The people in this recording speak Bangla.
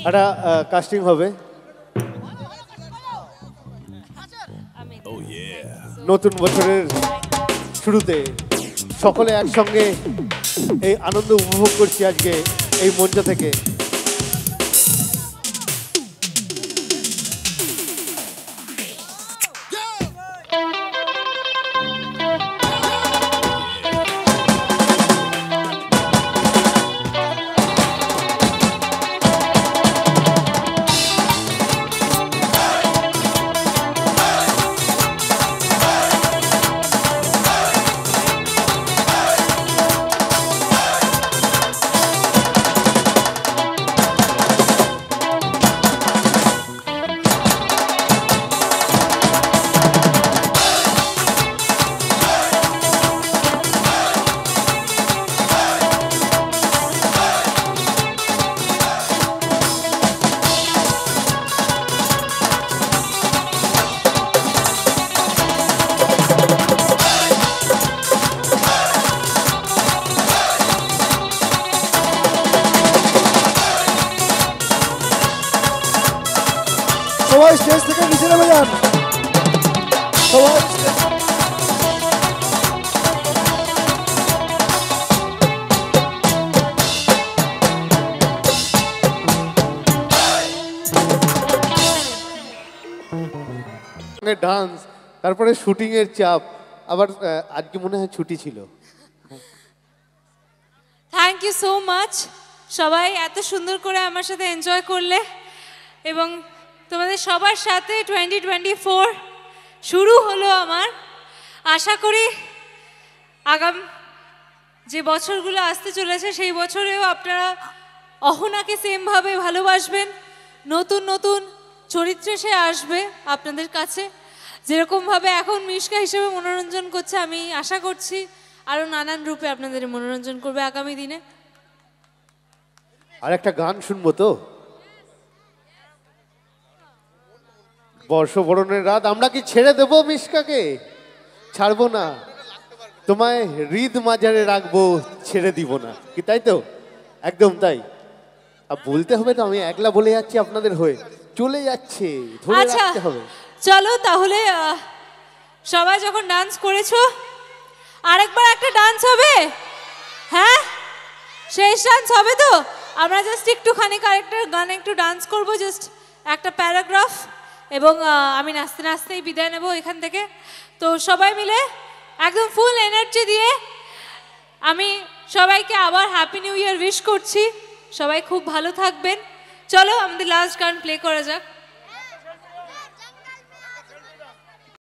একটা কাস্টিং হবে নতুন বছরের শুরুতে সকলে একসঙ্গে এই আনন্দ উপভোগ করছি আজকে এই মঞ্চ থেকে। সবাই স্টেজ থেকে নিচে নেমে যান। সবাই ডান্স, তারপরে শুটিং এর চাপ, আবার আজকে মনে হয় ছুটি ছিল। থ্যাংক ইউ সো মাচ, সবাই এত সুন্দর করে আমার সাথে এনজয় করলে এবং তোমাদের সবার সাথে 2024 শুরু হলো আমার। আশা করি আগাম যে বছরগুলো আসতে চলেছে সেই বছরেও আপনারা অহনাকে সেমভাবে ভালোবাসবেন। নতুন নতুন চরিত্রে সে আসবে আপনাদের কাছে, যেরকমভাবে এখন মিশকা হিসেবে মনোরঞ্জন করছে, আমি আশা করছি আরও নানান রূপে আপনাদের মনোরঞ্জন করবে আগামী দিনে। আর একটা গান শুনবো তো, বর্ষবরণের রাত। আমরা কি ছেড়ে দেবো মিশকাকে? ছাড়বো না, তোমায় হৃদ মাজারে রাখবো, ছেড়ে দিব না, কি তাই তো? একদম তাই। আর বলতে হবে তো, আমি একলা বলে যাচ্ছি আপনাদের হয়ে, চলে যাচ্ছে, ধরে রাখতে হবে। চলো তাহলে, সবাই যখন ডান্স করেছো আরেকবার একটা ডান্স হবে। হ্যাঁ, শেষ ডান্স হবে তো? আমরা জাস্ট একটুখানি আরেকটা গানে একটু ডান্স করব, জাস্ট একটা প্যারাগ্রাফ, এবং আমি নাচতে নাচতেই বিদায় নেব এখান থেকে। তো সবাই মিলে একদম ফুল এনার্জি দিয়ে আমি সবাইকে আবার হ্যাপি নিউ ইয়ার উইশ করছি। সবাই খুব ভালো থাকবেন। চলো আমাদের লাস্ট গান প্লে করা যাক।